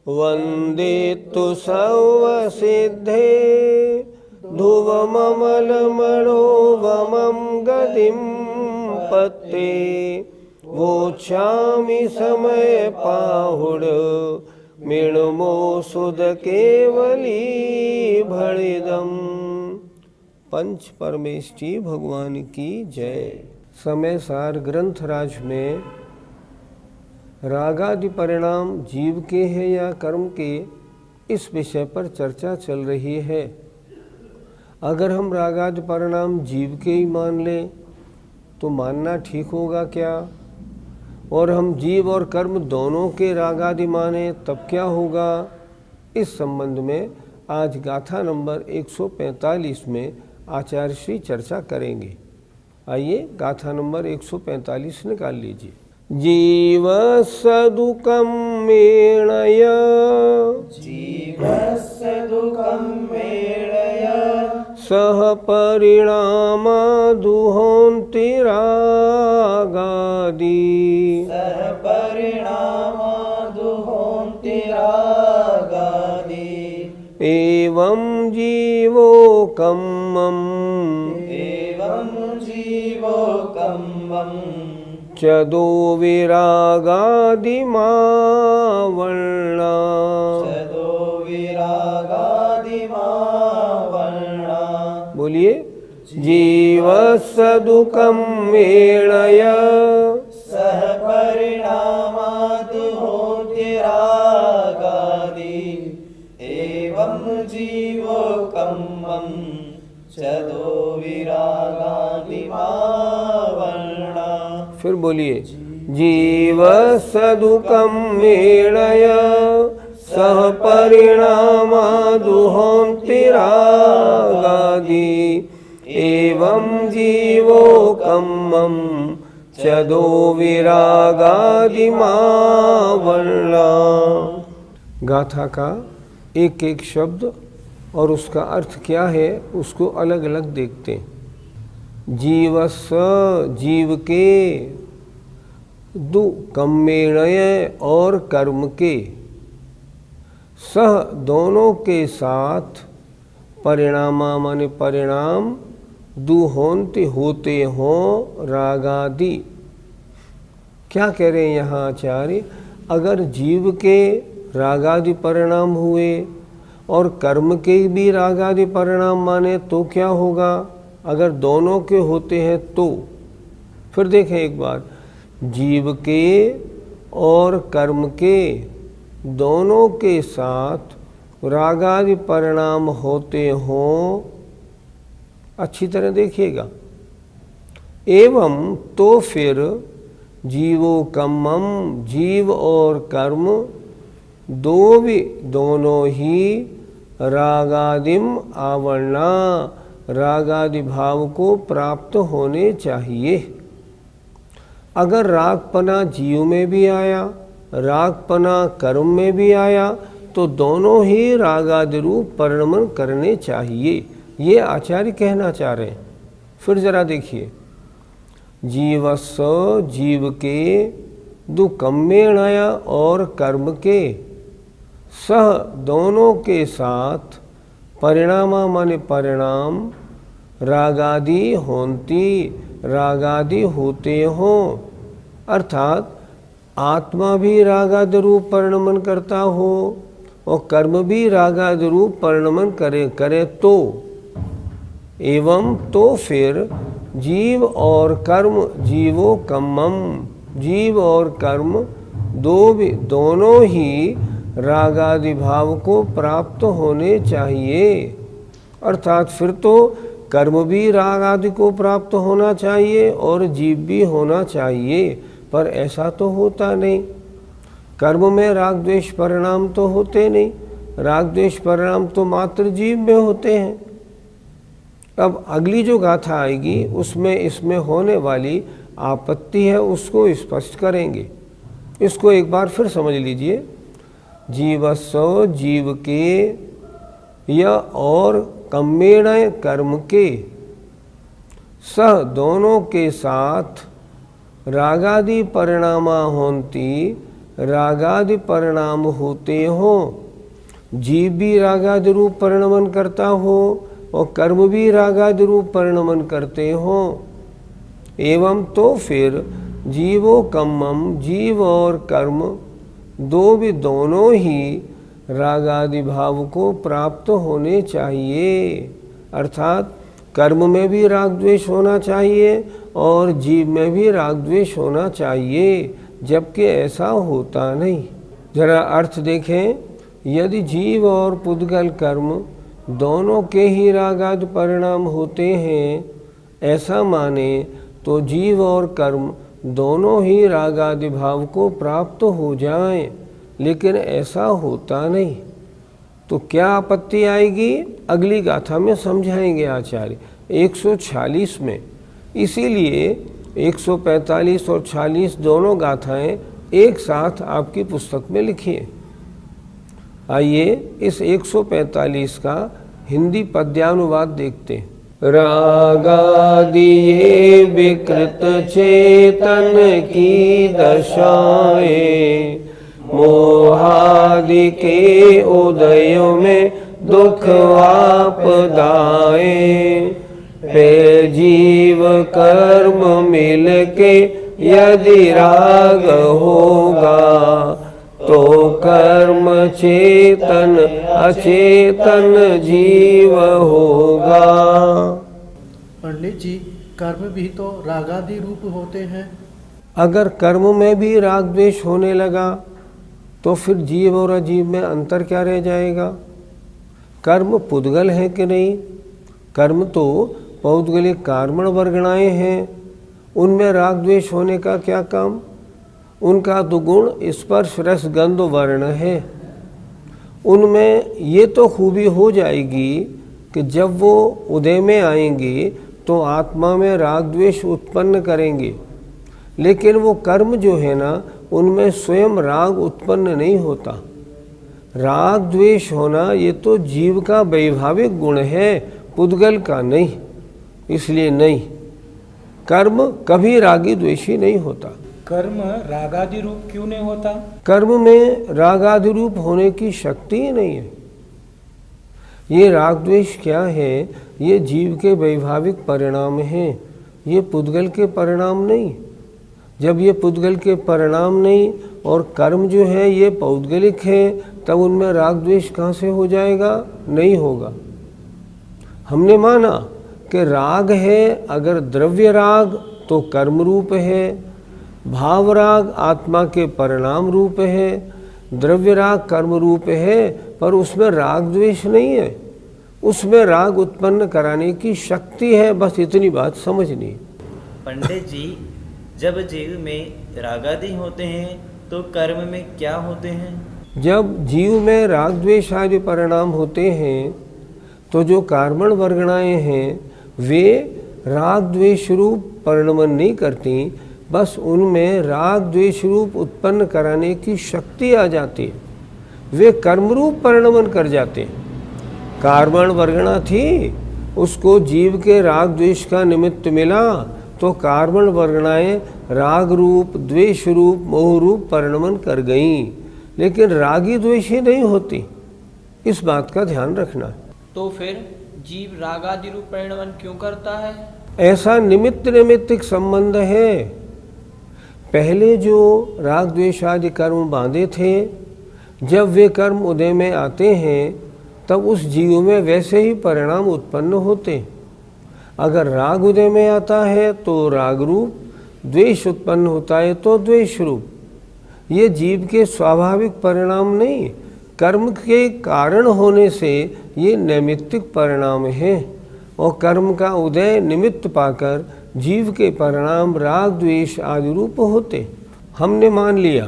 वन्दितु सर्वसिद्धे ध्रुवममलमणोवमं गतिं पत्ते वोच्छामि समयपाहुड मृण्मो सुधकेवली भणिदम्। पंच परमेष्ठी भगवान की जय। समय सार ग्रंथराज में रागादि परिणाम जीव के हैं या कर्म के, इस विषय पर चर्चा चल रही है। अगर हम रागादि परिणाम जीव के ही मान लें तो मानना ठीक होगा क्या? और हम जीव और कर्म दोनों के रागादि माने तब क्या होगा? इस संबंध में आज गाथा नंबर 145 में आचार्य श्री चर्चा करेंगे। आइए गाथा नंबर 145 निकाल लीजिए। जीवस्य दुःखं मेणय, जीवस्य दुःखं मेणय, सह परिणामा दुहोन्ति रागादि, सह परिणामा दुहोन्ति रागादि। एवं जीवो कम्मम्, एवं जीवो कम्मम्, चदो विरागादिमावर्णा, चदो विरागादिमावर्णा। बोलिए। जीवस्य दुःखं मेणय, सह परिणामा दुहोन्ति रागादि। एवं जीवो कम्मम्, चदो विरागादिमावर्णा। फिर बोलिए। जीवस्य दुःखं मेणय, सह परिणामा दुहोन्ति रागादि। एवं जीवो कम्मं चदो विरागादिमावर्णा। गाथा का एक एक शब्द और उसका अर्थ क्या है उसको अलग अलग देखते हैं। जीवस्य जीव के, दुःखमेणय और कर्म के, सह दोनों के साथ, परिणामा माने परिणाम, दुहोन्ति होते हों, रागादि। क्या कह रहे हैं यहाँ आचार्य? अगर जीव के रागादि परिणाम हुए और कर्म के भी रागादि परिणाम माने तो क्या होगा? अगर दोनों के होते हैं तो फिर देखें एक बार, जीव के और कर्म के दोनों के साथ रागादि परिणाम होते हों, अच्छी तरह देखिएगा। एवं तो फिर जीवो कम्मम, जीव और कर्म दोनों ही रागादिम आवरणा, रागादि भाव को प्राप्त होने चाहिए। अगर रागपना जीव में भी आया, रागपना कर्म में भी आया, तो दोनों ही रागादि रूप परिणमन करने चाहिए, ये आचार्य कहना चाह रहे हैं। फिर जरा देखिए। जीवस्य जीव के, दुःखमेणय और कर्म के, सह दोनों के साथ, परिणामा माने परिणाम, रागादि होन्ति रागादि होते हों, अर्थात आत्मा भी रागादि रूप परिणमन करता हो और कर्म भी रागादि रूप परिणमन करे तो, एवं तो फिर जीव और कर्म, जीवो कम्मम, जीव और कर्म दोनों ही रागादि भाव को प्राप्त होने चाहिए। अर्थात फिर तो कर्म भी राग आदि को प्राप्त होना चाहिए और जीव भी होना चाहिए, पर ऐसा तो होता नहीं। कर्म में राग द्वेष परिणाम तो होते नहीं, राग द्वेष परिणाम तो मात्र जीव में होते हैं। अब अगली जो गाथा आएगी उसमें इसमें होने वाली आपत्ति है उसको स्पष्ट करेंगे। इसको एक बार फिर समझ लीजिए। जीवस्व जीव के, या और कम्मेणय कर्म के, सह दोनों के साथ, रागादि परिणामा होन्ति रागादि परिणाम होते हो, जीव भी रागादि रूप परिणमन करता हो और कर्म भी रागादि रूप परिणमन करते हो, एवं तो फिर जीवो कम्मम, जीव और कर्म दोनों ही रागादि भाव को प्राप्त होने चाहिए। अर्थात कर्म में भी राग द्वेष होना चाहिए और जीव में भी राग द्वेष होना चाहिए, जबकि ऐसा होता नहीं। जरा अर्थ देखें, यदि जीव और पुद्गल कर्म दोनों के ही रागादि परिणाम होते हैं, ऐसा माने तो जीव और कर्म दोनों ही रागादि भाव को प्राप्त हो जाएं, लेकिन ऐसा होता नहीं। तो क्या आपत्ति आएगी, अगली गाथा में समझाएंगे आचार्य 146 में। इसीलिए 145 और 46 दोनों गाथाएं एक साथ आपकी पुस्तक में लिखिए। आइए इस 145 का हिंदी पद्यानुवाद देखते हैं। रागादि ये विकृत चेतन की दशाएं, मोहादि के उदय में दुख आपदाएं, पे जीव कर्म मिल के यदि राग होगा, तो कर्म चेतन अचेतन जीव होगा। पंडित जी, कर्म भी तो रागादि रूप होते हैं। अगर कर्म में भी राग द्वेष होने लगा तो फिर जीव और अजीव में अंतर क्या रह जाएगा? कर्म पुद्गल है कि नहीं? कर्म तो पौद्गलिक कार्मण वर्गणाएं हैं, उनमें राग द्वेष होने का क्या काम? उनका तो गुण स्पर्श रस गंध वर्ण है। उनमें ये तो खूबी हो जाएगी कि जब वो उदय में आएंगे तो आत्मा में राग द्वेष उत्पन्न करेंगे, लेकिन वो कर्म जो है ना, उनमें स्वयं राग उत्पन्न नहीं होता। राग द्वेष होना ये तो जीव का वैभाविक गुण है, पुद्गल का नहीं। इसलिए नहीं, कर्म कभी रागी द्वेषी नहीं होता। कर्म रागादि रूप क्यों नहीं होता? कर्म में रागादि रूप होने की शक्ति ही नहीं है। ये राग द्वेष क्या है? ये जीव के वैभाविक परिणाम हैं, ये पुद्गल के परिणाम नहीं। जब ये पुद्गल के परिणाम नहीं और कर्म जो है ये पौद्गलिक है, तब उनमें राग द्वेष कहाँ से हो जाएगा? नहीं होगा। हमने माना कि राग है, अगर द्रव्य राग तो कर्म रूप है, भाव राग आत्मा के परिणाम रूप है, द्रव्य राग कर्म रूप है, पर उसमें राग द्वेष नहीं है, उसमें राग उत्पन्न कराने की शक्ति है। बस इतनी बात समझनी। पंडित जी, जब जीव में रागादि होते हैं तो कर्म में क्या होते हैं? जब जीव में राग द्वेष आदि परिणाम होते हैं तो जो कार्मण वर्गणाएं हैं वे राग द्वेष रूप परिणमन नहीं करती, बस उनमें राग द्वेष रूप उत्पन्न कराने की शक्ति आ जाती है, वे कर्म रूप परिणमन कर जाते हैं। कार्मण वर्गणा थी, उसको जीव के राग द्वेष का निमित्त मिला तो कार्मण वर्गणाएं राग रूप द्वेष रूप मोह रूप परिणमन कर गईं, लेकिन रागी द्वेषी नहीं होती। इस बात का ध्यान रखना। तो फिर जीव रागादि रूप परिणमन क्यों करता है? ऐसा निमित्त नैमित्तिक संबंध है। पहले जो राग द्वेष आदि कर्म बांधे थे, जब वे कर्म उदय में आते हैं तब उस जीव में वैसे ही परिणाम उत्पन्न होते। अगर राग उदय में आता है तो राग रूप, द्वेष उत्पन्न होता है तो द्वेष रूप। ये जीव के स्वाभाविक परिणाम नहीं, कर्म के कारण होने से ये नैमित्तिक परिणाम हैं, और कर्म का उदय निमित्त पाकर जीव के परिणाम राग द्वेष आदि रूप होते। हमने मान लिया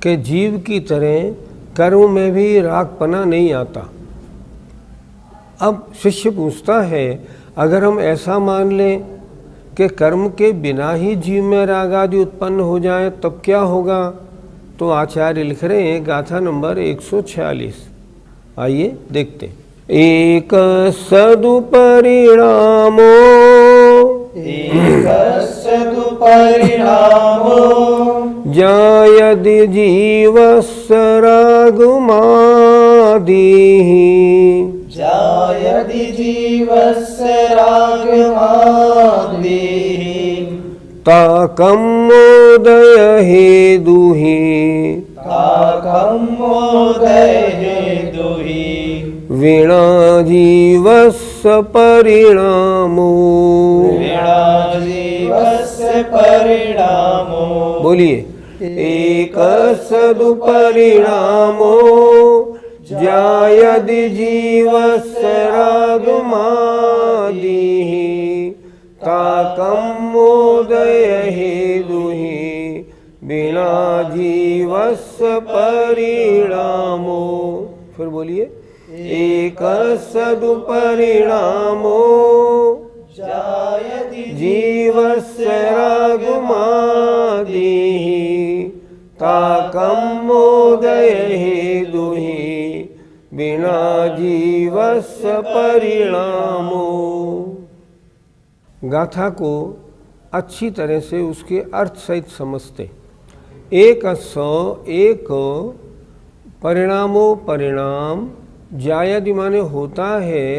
कि जीव की तरह कर्म में भी रागपना नहीं आता। अब शिष्य पूछता है, अगर हम ऐसा मान लें कि कर्म के बिना ही जीव में राग आदि उत्पन्न हो जाए तब क्या होगा? तो आचार्य लिख रहे हैं गाथा नंबर 146। आइए देखते हैं। एक सदुपरिणामो एकस्य तु परिणामो जायदि जीवस्य रागमादिः जायदि जीवस्य रागमादिः ताकं मोदय हेतुः ताकं मोदय हेतुः वीणा जीवस्य परिणामो वीणा जीवस्य परिणामो। बोलिए एक सदुपरिणामो जायदि जीवस्य रागमादिः ताकं मोदय हेतुः वीणा जीवस्य परिणामो। फिर बोलिए एक सदुपरिणामो जायदि जीवस्य रागमादिः ताकं मोदय हेतुः वीणा जीवस्य परिणामो। गाथा को अच्छी तरह से उसके अर्थ सहित समझते। एक परिणामो परिणाम जायदि माने होता है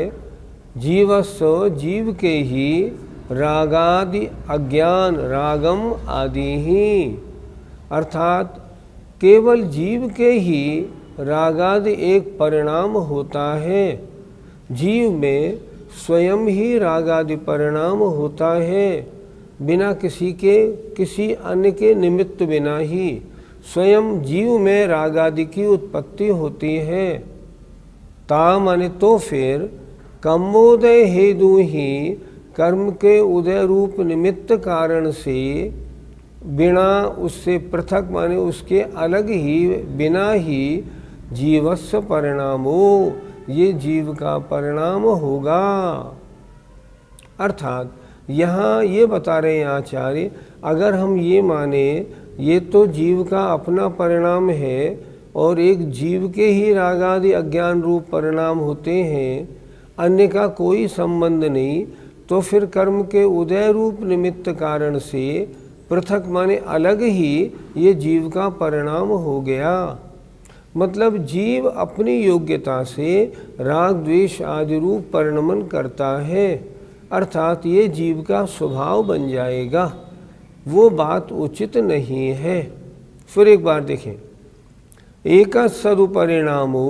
जीवस्व जीव के ही रागादि अज्ञान रागम आदि ही अर्थात केवल जीव के ही रागादि एक परिणाम होता है। जीव में स्वयं ही रागादि परिणाम होता है बिना किसी अन्य के निमित्त बिना ही स्वयं जीव में रागादि की उत्पत्ति होती है। ता माने तो फिर कर्मोदय हेतु ही कर्म के उदय रूप निमित्त कारण से बिना उससे पृथक माने उसके अलग ही बिना ही जीवस्य परिणामो ये जीव का परिणाम होगा। अर्थात यहाँ ये बता रहे हैं आचार्य अगर हम ये माने ये तो जीव का अपना परिणाम है और एक जीव के ही रागादि अज्ञान रूप परिणाम होते हैं अन्य का कोई संबंध नहीं तो फिर कर्म के उदय रूप निमित्त कारण से पृथक माने अलग ही ये जीव का परिणाम हो गया। मतलब जीव अपनी योग्यता से राग द्वेष आदि रूप परिणमन करता है अर्थात ये जीव का स्वभाव बन जाएगा। वो बात उचित नहीं है। फिर एक बार देखें एक सदुपरिणामो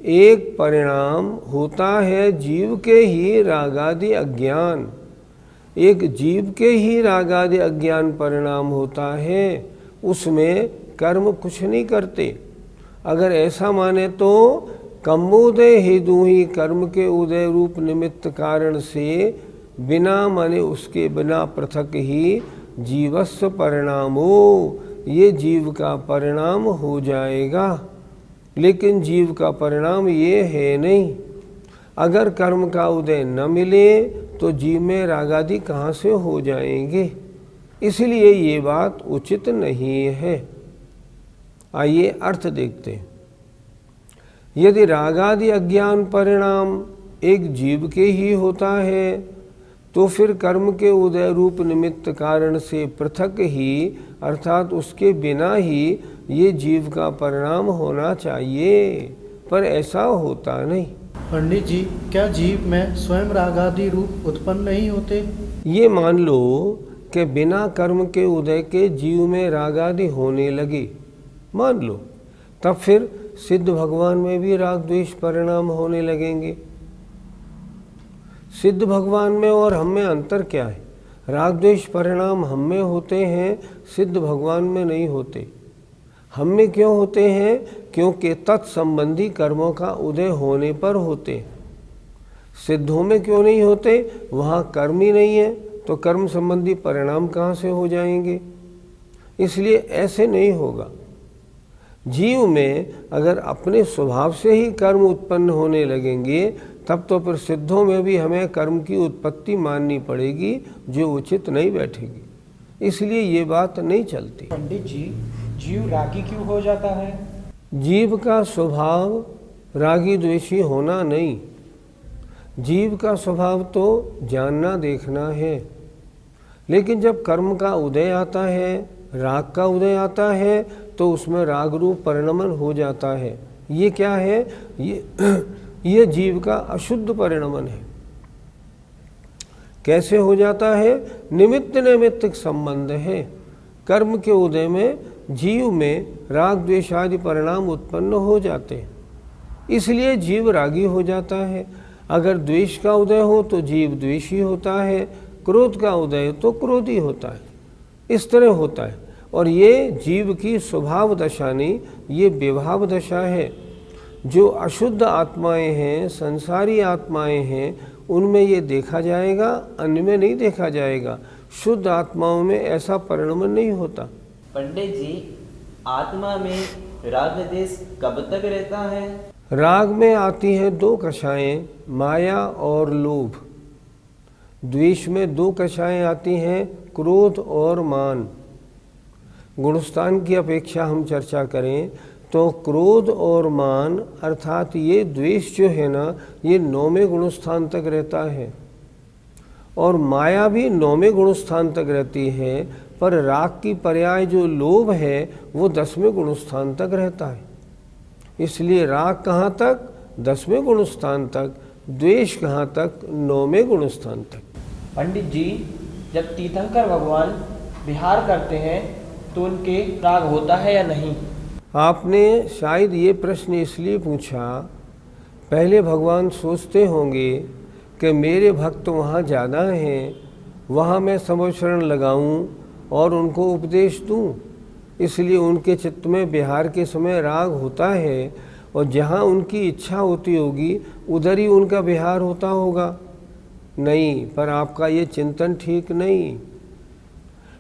एक परिणाम होता है जीव के ही रागादि अज्ञान एक जीव के ही रागादि अज्ञान परिणाम होता है उसमें कर्म कुछ नहीं करते। अगर ऐसा माने तो कर्मोदय हेतु ही कर्म के उदय रूप निमित्त कारण से बिना माने उसके बिना पृथक ही जीवस्य परिणामो ये जीव का परिणाम हो जाएगा। लेकिन जीव का परिणाम ये है नहीं। अगर कर्म का उदय न मिले तो जीव में रागादि कहाँ से हो जाएंगे। इसलिए ये बात उचित नहीं है। आइए अर्थ देखते हैं। यदि रागादि अज्ञान परिणाम एक जीव के ही होता है तो फिर कर्म के उदय रूप निमित्त कारण से पृथक ही अर्थात उसके बिना ही ये जीव का परिणाम होना चाहिए पर ऐसा होता नहीं। पंडित जी क्या जीव में स्वयं रागादि रूप उत्पन्न नहीं होते? ये मान लो कि बिना कर्म के उदय के जीव में रागादि होने लगे मान लो तब फिर सिद्ध भगवान में भी राग द्वेष परिणाम होने लगेंगे। सिद्ध भगवान में और हम में अंतर क्या है? राग द्वेष परिणाम हम में होते हैं सिद्ध भगवान में नहीं होते। हम में क्यों होते हैं? क्योंकि तत्संबंधी कर्मों का उदय होने पर होते। सिद्धों में क्यों नहीं होते? वहाँ कर्म ही नहीं है तो कर्म संबंधी परिणाम कहाँ से हो जाएंगे। इसलिए ऐसे नहीं होगा। जीव में अगर अपने स्वभाव से ही कर्म उत्पन्न होने लगेंगे तब तो फिर सिद्धों में भी हमें कर्म की उत्पत्ति माननी पड़ेगी जो उचित नहीं बैठेगी। इसलिए ये बात नहीं चलती। पंडित जी जीव रागी क्यों हो जाता है? जीव का स्वभाव रागी द्वेषी होना नहीं। जीव का स्वभाव तो जानना देखना है। लेकिन जब कर्म का उदय आता है राग का उदय आता है तो उसमें राग रूप परिणमन हो जाता है। ये क्या है? ये जीव का अशुद्ध परिणमन है। कैसे हो जाता है? निमित्त नैमित्तिक संबंध है। कर्म के उदय में जीव में राग द्वेष आदि परिणाम उत्पन्न हो जाते हैं, इसलिए जीव रागी हो जाता है। अगर द्वेष का उदय हो तो जीव द्वेषी होता है, क्रोध का उदय तो क्रोधी होता है। इस तरह होता है। और ये जीव की स्वभाव दशा नहीं, ये विभाव दशा है। जो अशुद्ध आत्माएं हैं, संसारी आत्माएं हैं, उनमें ये देखा जाएगा, अन्य में नहीं देखा जाएगा। शुद्ध आत्माओं में ऐसा परिणमन नहीं होता। पंडित जी, आत्मा में राग देश कब तक रहता है? राग में आती हैं दो कषाएं, माया और लोभ। द्वेष में दो कषाएं आती हैं, क्रोध और मान। गुणस्थान की अपेक्षा हम चर्चा करें तो क्रोध और मान अर्थात ये द्वेष जो है ना, ये 9वें गुणस्थान तक रहता है, और माया भी 9वें गुणस्थान तक रहती है। पर राग की पर्याय जो लोभ है वो 10वें गुणस्थान तक रहता है। इसलिए राग कहाँ तक? 10वें गुणस्थान तक। द्वेष कहाँ तक? 9वें गुणस्थान तक। पंडित जी, जब तीर्थंकर भगवान विहार करते हैं तो उनके राग होता है या नहीं? आपने शायद ये प्रश्न इसलिए पूछा, पहले भगवान सोचते होंगे कि मेरे भक्त वहाँ ज़्यादा हैं, वहाँ मैं समोचरण लगाऊं और उनको उपदेश दूं, इसलिए उनके चित्त में विहार के समय राग होता है, और जहाँ उनकी इच्छा होती होगी उधर ही उनका विहार होता होगा। नहीं, पर आपका ये चिंतन ठीक नहीं।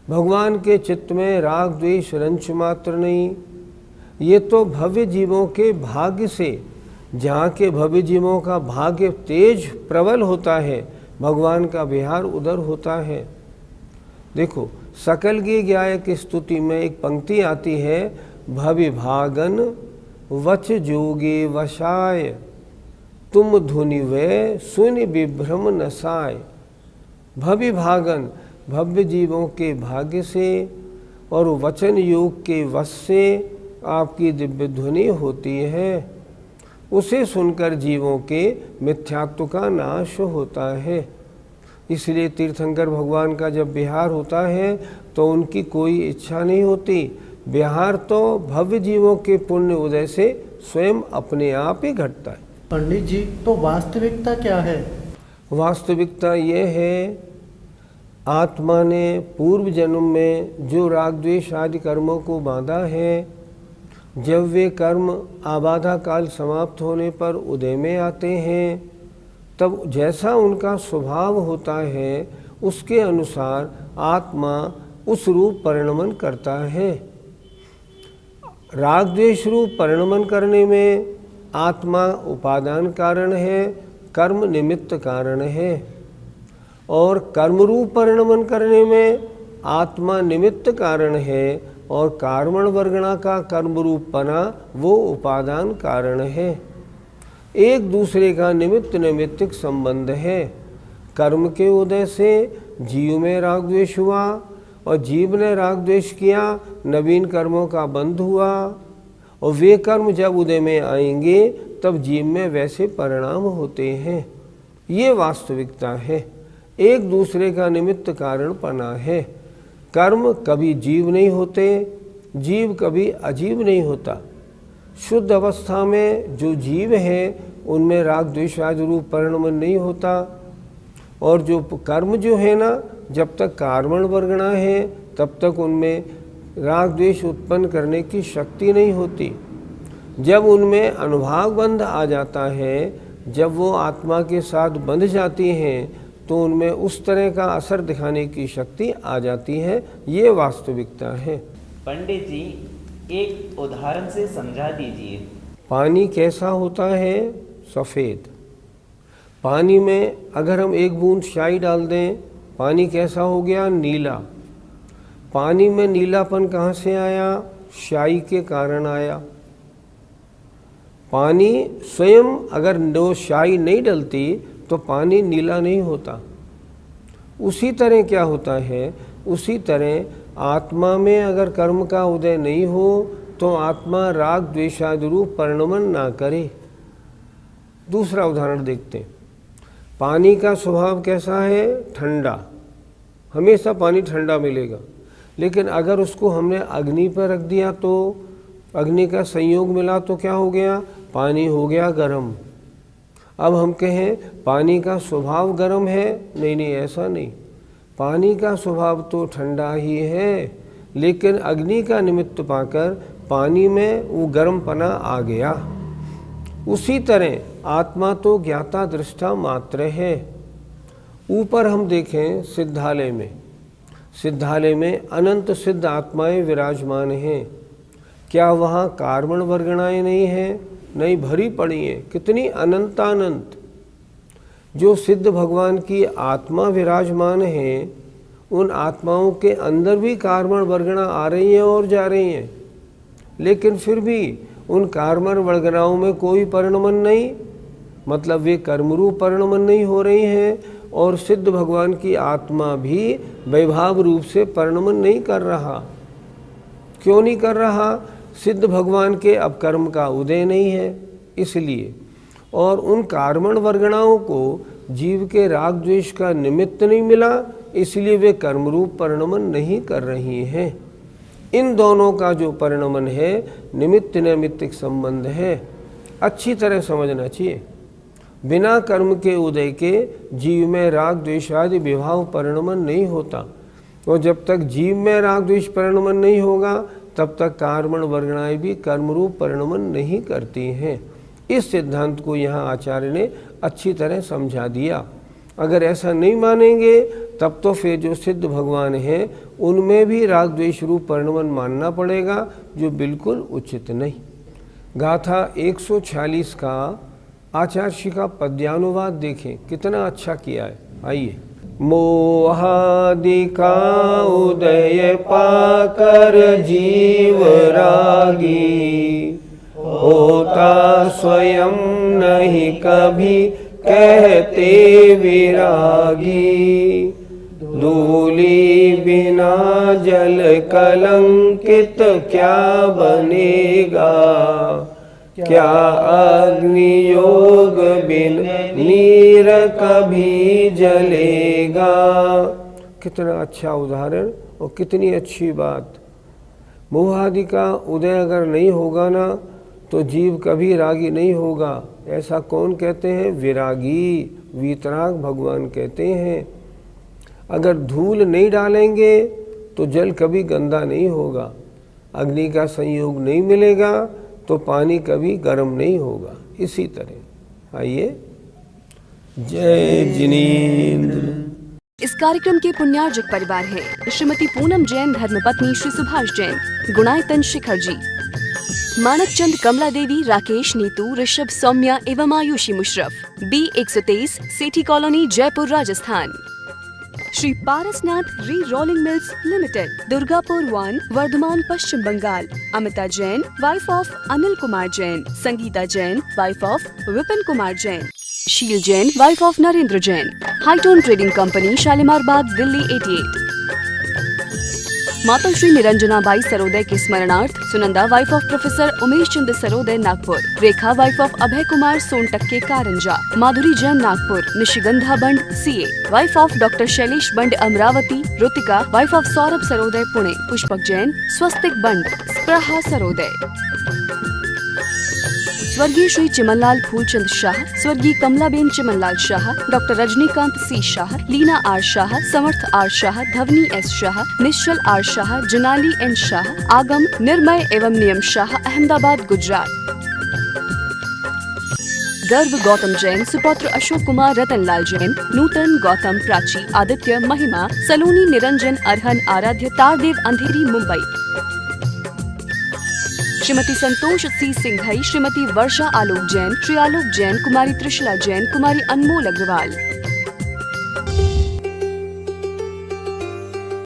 भगवान के चित्त में राग द्वेष रंच मात्र नहीं। ये तो भव्य जीवों के भाग्य से, जहाँ के भव्य जीवों का भाग्य तेज प्रबल होता है, भगवान का विहार उधर होता है। देखो, सकल की गायक स्तुति में एक पंक्ति आती है, भवि भागन वच जोगे वशाय, तुम धुनि वे सुनि विभ्रम नसाय। भवि भागन, भव्य जीवों के भाग्य से और वचन योग के वश से आपकी दिव्य ध्वनि होती है, उसे सुनकर जीवों के मिथ्यात्व का नाश होता है। इसलिए तीर्थंकर भगवान का जब विहार होता है तो उनकी कोई इच्छा नहीं होती। विहार तो भव्य जीवों के पुण्य उदय से स्वयं अपने आप ही घटता है। पंडित जी, तो वास्तविकता क्या है? वास्तविकता ये है, आत्मा ने पूर्व जन्म में जो राग द्वेष आदि कर्मों को बांधा है, जब वे कर्म आबाधा काल समाप्त होने पर उदय में आते हैं, तब जैसा उनका स्वभाव होता है उसके अनुसार आत्मा उस रूप परिणमन करता है। राग द्वेष रूप परिणमन करने में आत्मा उपादान कारण है, कर्म निमित्त कारण है, और कर्म रूप परिणमन करने में आत्मा निमित्त कारण है, और कार्मण वर्गणा का कर्म रूपपना वो उपादान कारण है। एक दूसरे का निमित्त नैमित्तिक संबंध है। कर्म के उदय से जीव में राग द्वेष हुआ, और जीव ने राग द्वेष किया, नवीन कर्मों का बंध हुआ, और वे कर्म जब उदय में आएंगे तब जीव में वैसे परिणाम होते हैं। ये वास्तविकता है, एक दूसरे का निमित्त कारण पना है। कर्म कभी जीव नहीं होते, जीव कभी अजीव नहीं होता। शुद्ध अवस्था में जो जीव है उनमें राग द्वेष आदि रूप परिणमन नहीं होता, और जो कर्म जो है ना, जब तक कार्मण वर्गणा है तब तक उनमें राग द्वेष उत्पन्न करने की शक्ति नहीं होती। जब उनमें अनुभाग बंध आ जाता है, जब वो आत्मा के साथ बंध जाती हैं, तो उनमें उस तरह का असर दिखाने की शक्ति आ जाती है। ये वास्तविकता है। पंडित जी, एक उदाहरण से समझा दीजिए। पानी कैसा होता है? सफ़ेद। पानी में अगर हम एक बूंद स्याही डाल दें, पानी कैसा हो गया? नीला। पानी में नीलापन कहाँ से आया? स्याही के कारण आया। पानी स्वयं अगर दो स्याही नहीं डलती तो पानी नीला नहीं होता। उसी तरह क्या होता है? उसी तरह आत्मा में अगर कर्म का उदय नहीं हो तो आत्मा राग द्वेषादि रूप परिणमन ना करे। दूसरा उदाहरण देखते हैं। पानी का स्वभाव कैसा है? ठंडा, हमेशा पानी ठंडा मिलेगा। लेकिन अगर उसको हमने अग्नि पर रख दिया तो अग्नि का संयोग मिला तो क्या हो गया? पानी हो गया गर्म। अब हम कहें पानी का स्वभाव गर्म है, नहीं नहीं, ऐसा नहीं। पानी का स्वभाव तो ठंडा ही है, लेकिन अग्नि का निमित्त पाकर पानी में वो गर्मपना आ गया। उसी तरह आत्मा तो ज्ञाता दृष्टा मात्र है। ऊपर हम देखें सिद्धालय में अनंत सिद्ध आत्माएं विराजमान हैं। क्या वहाँ कार्बन वर्गणाएं नहीं हैं? नहीं, भरी पड़ी हैं। कितनी अनंतानंत। जो सिद्ध भगवान की आत्मा विराजमान है, उन आत्माओं के अंदर भी कार्बन वर्गणा आ रही हैं और जा रही हैं, लेकिन फिर भी उन कार्बन वर्गणाओं में कोई परिणमन नहीं, मतलब वे कर्मरूप परिणमन नहीं हो रही हैं। और सिद्ध भगवान की आत्मा भी वैभाव रूप से परिणमन नहीं कर रहा। क्यों नहीं कर रहा? सिद्ध भगवान के अब कर्म का उदय नहीं है, इसलिए। और उन कार्बन वर्गणाओं को जीव के राग द्वेष का निमित्त नहीं मिला, इसलिए वे कर्मरूप परिणमन नहीं कर रही हैं। इन दोनों का जो परिणमन है निमित्त नैमित्तिक संबंध है, अच्छी तरह समझना चाहिए। बिना कर्म के उदय के जीव में राग द्वेष आदि विभाव परिणमन नहीं होता। और जब तक जीव में राग द्वेष परिणमन नहीं होगा तब तक कार्बन वर्गणाएं भी कर्मरूप परिणमन नहीं करती हैं। इस सिद्धांत को यहाँ आचार्य ने अच्छी तरह समझा दिया। अगर ऐसा नहीं मानेंगे तब तो फिर जो सिद्ध भगवान हैं उनमें भी राग द्वेष रूप परिणमन मानना पड़ेगा, जो बिल्कुल उचित नहीं। गाथा 146 का आचार्य श्री का पद्यानुवाद देखें, कितना अच्छा किया है। आइए। मोहादि का उदय पाकर जीव रागी, होता स्वयं नहीं कभी कहते विरागी। धूली बिना जल कलंकित क्या बनेगा, क्या अग्नि योग बिन नीर कभी जलेगा। कितना अच्छा उदाहरण और कितनी अच्छी बात। मोहादि का उदय अगर नहीं होगा ना तो जीव कभी रागी नहीं होगा। ऐसा कौन कहते हैं? विरागी, वीतराग भगवान कहते हैं। अगर धूल नहीं डालेंगे तो जल कभी गंदा नहीं होगा, अग्नि का संयोग नहीं मिलेगा तो पानी कभी गर्म नहीं होगा। इसी तरह आइए। जय जिनेंद्र। इस कार्यक्रम के पुण्यार्जक परिवार है श्रीमती पूनम जैन, धर्मपत्नी श्री सुभाष जैन, गुणायतन शिखर जी, मानक चंद, कमला देवी, राकेश, नीतू, ऋषभ, सौम्या एवं Ayushi Musharraf, B 123, Sethi colony, Jaipur, Rajasthan. Shri Parasnath rerolling mills limited, Durgapur 1, Bardhaman, Paschim Bangal. Amita Jain, wife of Anil Kumar Jain. Sangeeta Jain, wife of Vipin Kumar Jain. Sheel Jain, wife of Narendra Jain. Hightone trading company, Shalimar Bagh, Delhi 88। माता श्री निरंजना बाई सरोदय के स्मरणार्थ Sunanda, wife of professor Umesh Chandra Saroday, Nagpur. Rekha, wife of Abhay Kumar Sontakke, Karanja. Madhuri Jain, Nagpur. Nishigandha Band, CA, wife of doctor Shailesh Band, Amravati. Rutika, wife of Saurabh Saroday, Pune. Pushpak Jain, Swastik Band, Spraha Saroday. स्वर्गीय श्री चिमनलाल फूलचंद शाह, स्वर्गीय Kamlaben Chimanlal Shah, doctor Rajnikant C Shah, Leena R Shah, Samarth R Shah, Dhvani S Shah, Nishchal R Shah, Janali N Shah, Aagam, Nirmay एवं नियम शाह, अहमदाबाद, गुजरात। गर्भ गौतम जैन, सुपौत्र अशोक कुमार, रतनलाल जैन, नूतन, गौतम, प्राची, आदित्य, महिमा, सलोनी, निरंजन, अरहन, आराध्य, तारदेव, अंधेरी, मुंबई। श्रीमती संतोष C सिंघई, श्रीमती वर्षा आलोक जैन, श्री आलोक जैन, कुमारी त्रिशला जैन, कुमारी अनमोल अग्रवाल।